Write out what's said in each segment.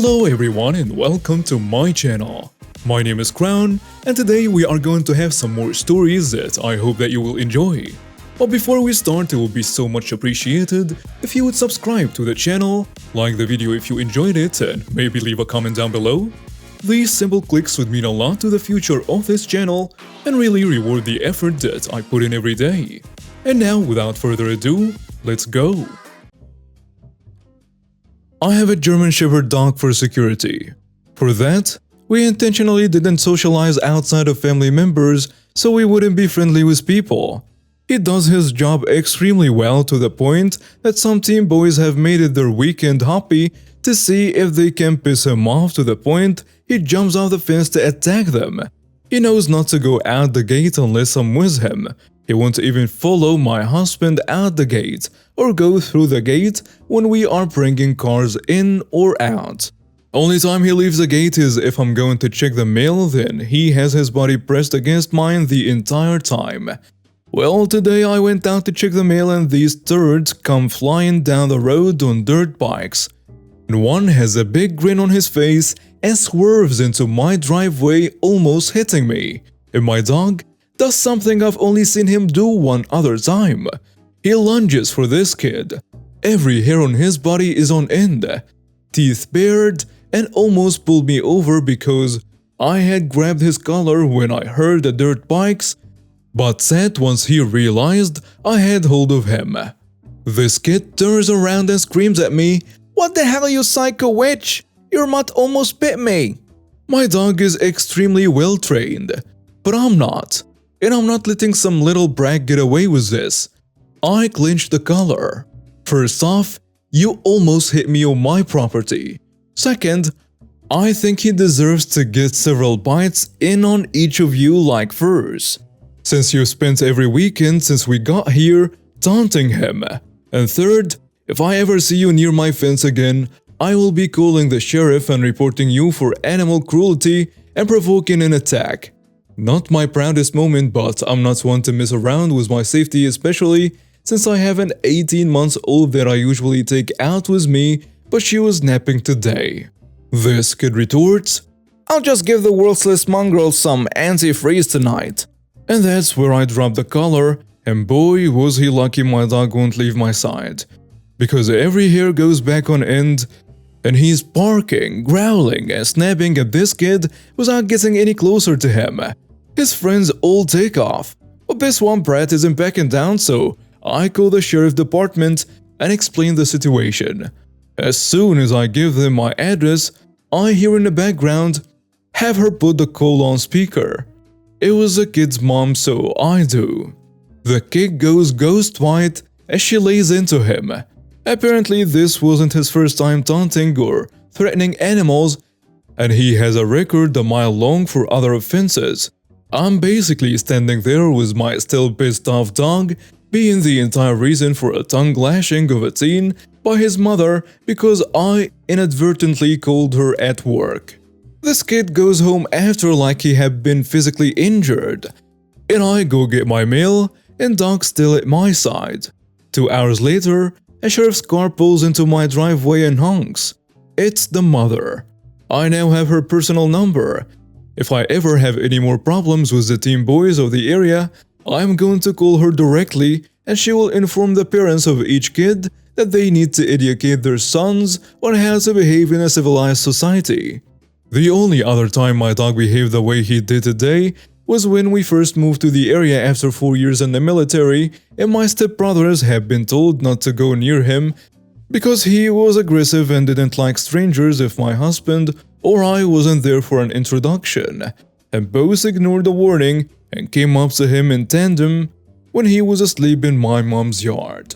Hello everyone and welcome to my channel. My name is Crown and today we are going to have some more stories that I hope that you will enjoy. But before we start, it would be so much appreciated if you would subscribe to the channel, like the video if you enjoyed it, and maybe leave a comment down below. These simple clicks would mean a lot to the future of this channel and really reward the effort that I put in every day. And now, without further ado, let's go! I have a German Shepherd dog for security. For that, we intentionally didn't socialize outside of family members so we wouldn't be friendly with people. He does his job extremely well to the point that some teen boys have made it their weekend hobby to see if they can piss him off to the point he jumps off the fence to attack them. He knows not to go out the gate unless I'm with him. He won't even follow my husband out the gate or go through the gate when we are bringing cars in or out. Only time he leaves the gate is if I'm going to check the mail, then he has his body pressed against mine the entire time. Well, today I went out to check the mail and these turds come flying down the road on dirt bikes. And one has a big grin on his face and swerves into my driveway, almost hitting me. And my dog does something I've only seen him do one other time. He lunges for this kid. Every hair on his body is on end, teeth bared, and almost pulled me over because I had grabbed his collar when I heard the dirt bikes, but said once he realized I had hold of him. This kid turns around and screams at me, "What the hell, you psycho witch? Your mutt almost bit me." My dog is extremely well trained, but I'm not. And I'm not letting some little brat get away with this. I clinched the collar. First off, you almost hit me on my property. Second, I think he deserves to get several bites in on each of you like furs, since you spent every weekend since we got here taunting him. And third, if I ever see you near my fence again, I will be calling the sheriff and reporting you for animal cruelty and provoking an attack. Not my proudest moment, but I'm not one to mess around with my safety, especially since I have an 18-month-old that I usually take out with me, but she was napping today. This kid retorts, "I'll just give the worthless mongrel some antifreeze tonight." And that's where I drop the collar, and boy was he lucky my dog won't leave my side. Because every hair goes back on end, and he's barking, growling, and snapping at this kid without getting any closer to him. His friends all take off, but this one brat isn't backing down, so I call the sheriff department and explain the situation. As soon as I give them my address, I hear in the background, "Have her put the call on speaker." It was the kid's mom, so I do. The kid goes ghost white as she lays into him. Apparently this wasn't his first time taunting or threatening animals, and he has a record a mile long for other offenses. I'm basically standing there with my still pissed off dog being the entire reason for a tongue lashing of a teen by his mother because I inadvertently called her at work. This kid goes home after like he had been physically injured, and I go get my mail and dog still at my side. 2 hours later, a sheriff's car pulls into my driveway and honks. It's the mother. I now have her personal number. If I ever have any more problems with the teen boys of the area, I'm going to call her directly and she will inform the parents of each kid that they need to educate their sons on how to behave in a civilized society. The only other time my dog behaved the way he did today was when we first moved to the area after 4 years in the military and my stepbrothers had been told not to go near him because he was aggressive and didn't like strangers if my husband or I wasn't there for an introduction, and both ignored the warning and came up to him in tandem when he was asleep in my mom's yard.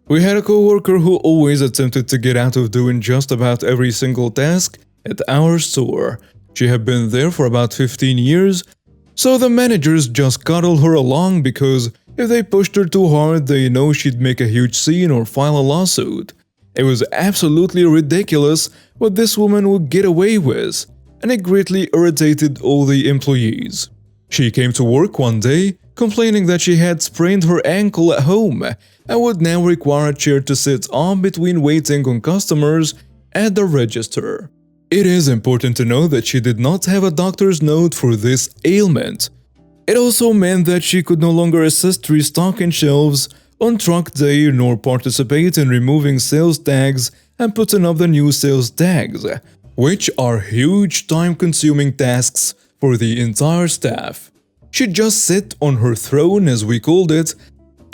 We had a co-worker who always attempted to get out of doing just about every single task at our store. She had been there for about 15 years, so the managers just cuddled her along because if they pushed her too hard, they know she'd make a huge scene or file a lawsuit. It was absolutely ridiculous what this woman would get away with, and it greatly irritated all the employees. She came to work one day complaining that she had sprained her ankle at home and would now require a chair to sit on between waiting on customers at the register. It is important to know that she did not have a doctor's note for this ailment. It also meant that she could no longer assist restocking shelves on truck day nor participate in removing sales tags and putting up the new sales tags, which are huge time-consuming tasks for the entire staff. She'd just sit on her throne, as we called it,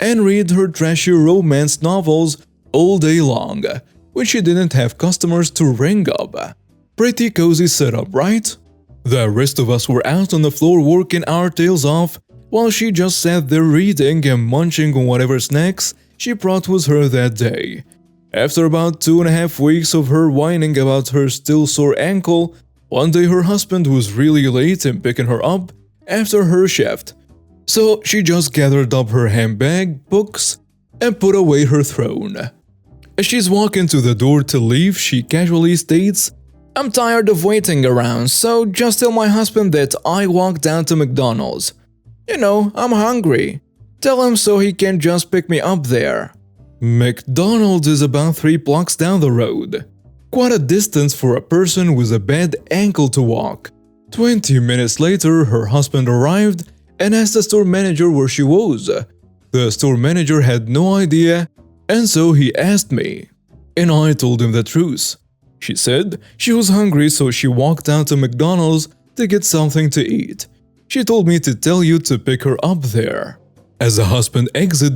and read her trashy romance novels all day long, when she didn't have customers to ring up. Pretty cozy setup, right? The rest of us were out on the floor working our tails off, while she just sat there reading and munching on whatever snacks she brought with her that day. After about 2.5 weeks of her whining about her still sore ankle, one day her husband was really late in picking her up after her shift. So she just gathered up her handbag, books, and put away her throne. As she's walking to the door to leave, she casually states, "I'm tired of waiting around, so just tell my husband that I walked down to McDonald's. You know, I'm hungry. Tell him so he can just pick me up there." McDonald's is about 3 blocks down the road. Quite a distance for a person with a bad ankle to walk. 20 minutes later, her husband arrived and asked the store manager where she was. The store manager had no idea, and so he asked me. And I told him the truth. She said she was hungry, so she walked out to McDonald's to get something to eat. She told me to tell you to pick her up there. As the husband exits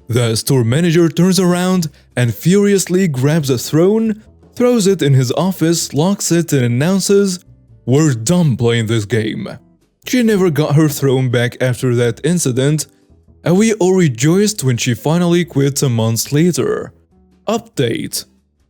the store manager turns around and furiously grabs a throne, throws it in his office, locks it, and announces, "We're done playing this game." She never got her throne back after that incident, and we all rejoiced when she finally quit a month later. Update: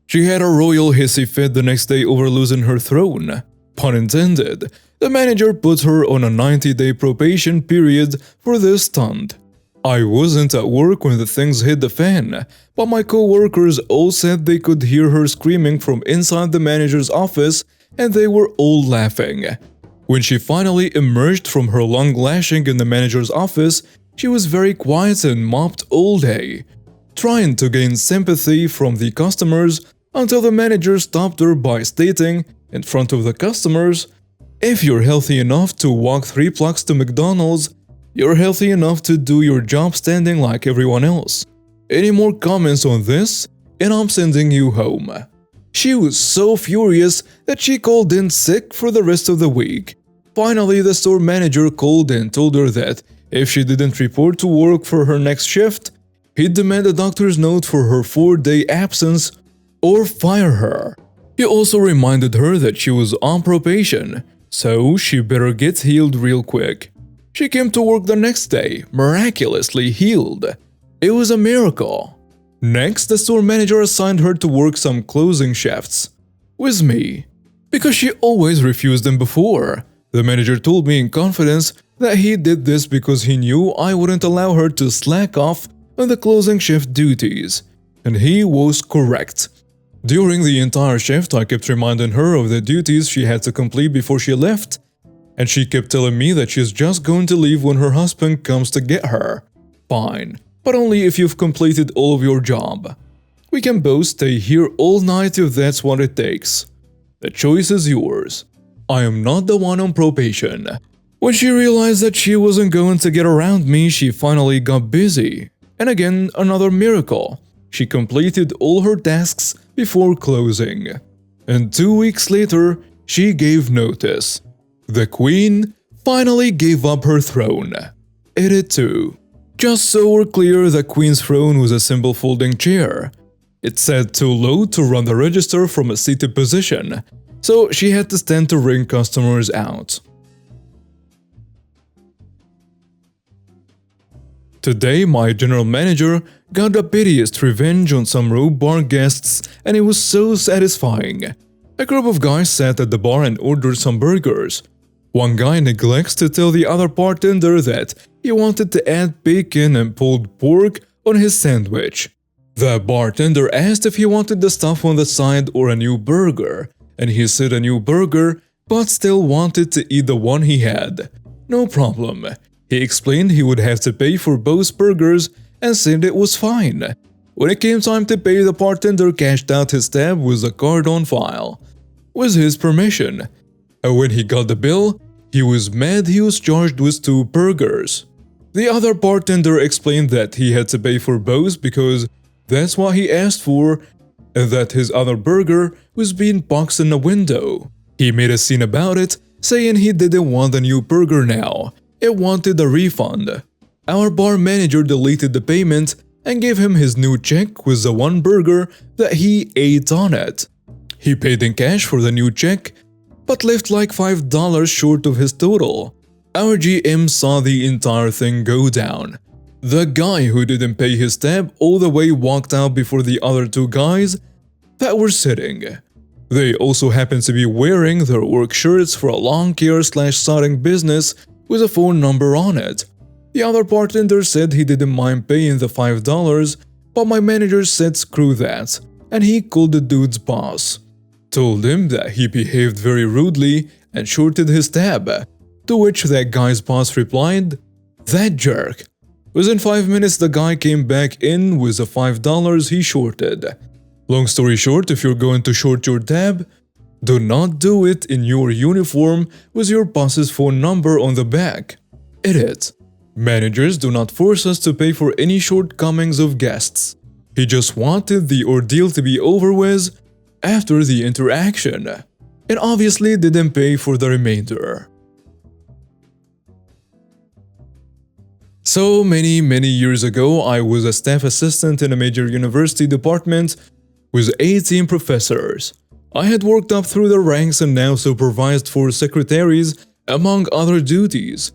she had a royal hissy fit the next day over losing her throne. Pun intended. The manager put her on a 90-day probation period for this stunt. I wasn't at work when the things hit the fan, but my co-workers all said they could hear her screaming from inside the manager's office, and they were all laughing. When she finally emerged from her long lashing in the manager's office, she was very quiet and mopped all day, trying to gain sympathy from the customers until the manager stopped her by stating, in front of the customers, "If you're healthy enough to walk 3 blocks to McDonald's, you're healthy enough to do your job standing like everyone else. Any more comments on this, and I'm sending you home." She was so furious that she called in sick for the rest of the week. Finally, the store manager called and told her that if she didn't report to work for her next shift, he'd demand a doctor's note for her 4-day absence or fire her. He also reminded her that she was on probation, so she better get healed real quick. She came to work the next day, miraculously healed. It was a miracle. Next, the store manager assigned her to work some closing shifts with me, because she always refused them before. The manager told me in confidence that he did this because he knew I wouldn't allow her to slack off on the closing shift duties, and he was correct. During the entire shift, I kept reminding her of the duties she had to complete before she left, and she kept telling me that she's just going to leave when her husband comes to get her. Fine, but only if you've completed all of your job. We can both stay here all night if that's what it takes. The choice is yours. I am not the one on probation. When she realized that she wasn't going to get around me, she finally got busy. And again, another miracle. She completed all her tasks before closing. And 2 weeks later, she gave notice. The queen finally gave up her throne. Edit 2. Just so we're clear, the queen's throne was a simple folding chair. It sat too low to run the register from a seated position, so she had to stand to ring customers out. Today, my general manager got the pettiest revenge on some rude bar guests, and it was so satisfying. A group of guys sat at the bar and ordered some burgers. One guy neglects to tell the other bartender that he wanted to add bacon and pulled pork on his sandwich. The bartender asked if he wanted the stuff on the side or a new burger, and he said a new burger, but still wanted to eat the one he had. No problem. He explained he would have to pay for both burgers and said it was fine. When it came time to pay, the bartender cashed out his tab with a card on file, with his permission. And when he got the bill, he was mad he was charged with 2 burgers. The other bartender explained that he had to pay for both because that's what he asked for, and that his other burger was being boxed in a window. He made a scene about it, saying he didn't want a new burger now, it wanted a refund. Our bar manager deleted the payment and gave him his new check with the 1 burger that he ate on it. He paid in cash for the new check, but left like $5 short of his total. Our GM saw the entire thing go down. The guy who didn't pay his tab all the way walked out before the other 2 guys that were sitting. They also happened to be wearing their work shirts for a lawn care/sodding business with a phone number on it. The other bartender said he didn't mind paying the $5, but my manager said screw that, and he called the dude's boss. Told him that he behaved very rudely and shorted his tab, to which that guy's boss replied, "That jerk." Within 5 minutes the guy came back in with the $5 he shorted. Long story short, if you're going to short your tab, do not do it in your uniform with your boss's phone number on the back. Edit. Managers do not force us to pay for any shortcomings of guests. He just wanted the ordeal to be over with after the interaction, and obviously didn't pay for the remainder. So many years ago, I was a staff assistant in a major university department with 18 professors. I had worked up through the ranks and now supervised 4 secretaries, among other duties.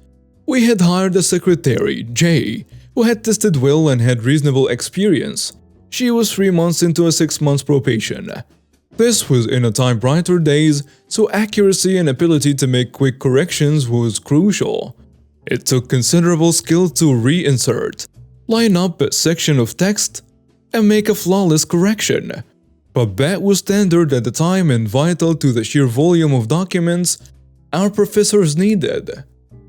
We had hired a secretary, Jay, who had tested well and had reasonable experience. She was 3 months into a 6-month probation. This was in a typewriter days, so accuracy and ability to make quick corrections was crucial. It took considerable skill to reinsert, line up a section of text, and make a flawless correction. But that was standard at the time and vital to the sheer volume of documents our professors needed.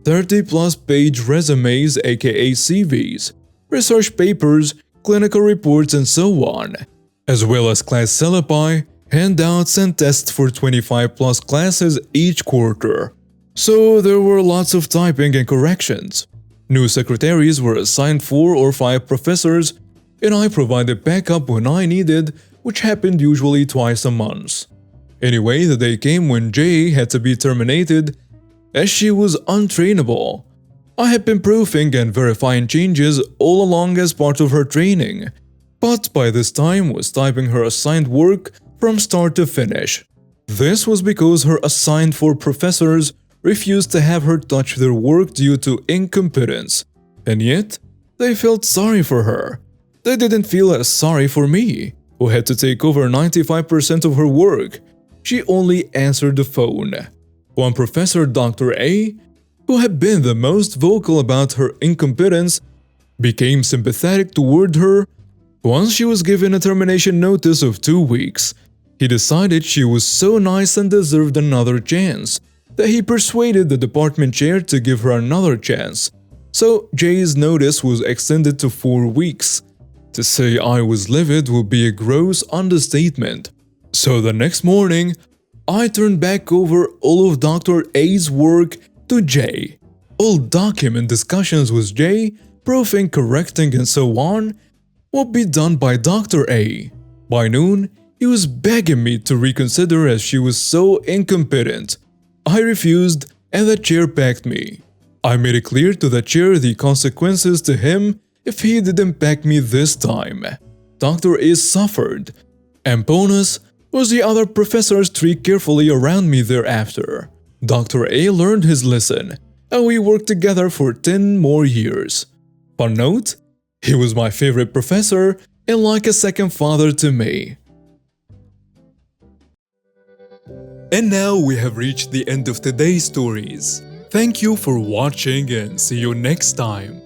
30+ page resumes aka CVs, research papers, clinical reports and so on, as well as class syllabi, handouts and tests for 25+ classes each quarter. So there were lots of typing and corrections. New secretaries were assigned 4 or 5 professors, and I provided backup when I needed, which happened usually twice a month. Anyway, the day came when Jay had to be terminated as she was untrainable. I had been proofing and verifying changes all along as part of her training, but by this time was typing her assigned work from start to finish. This was because her assigned 4 professors refused to have her touch their work due to incompetence, and yet they felt sorry for her. They didn't feel as sorry for me, who had to take over 95% of her work. She only answered the phone. One professor, Dr. A, who had been the most vocal about her incompetence, became sympathetic toward her. Once she was given a termination notice of 2 weeks, he decided she was so nice and deserved another chance that he persuaded the department chair to give her another chance. So Jay's notice was extended to 4 weeks. To say I was livid would be a gross understatement. So the next morning, I turned back over all of Dr. A's work to Jay. All document discussions with Jay, proofing, correcting and so on, would be done by Dr. A. By noon, he was begging me to reconsider as she was so incompetent. I refused and the chair backed me. I made it clear to the chair the consequences to him if he didn't back me this time. Dr. A suffered, and bonus was the other professors treat carefully around me thereafter. Dr. A learned his lesson, and we worked together for 10 more years. Fun note, he was my favorite professor and like a second father to me. And now we have reached the end of today's stories. Thank you for watching and see you next time.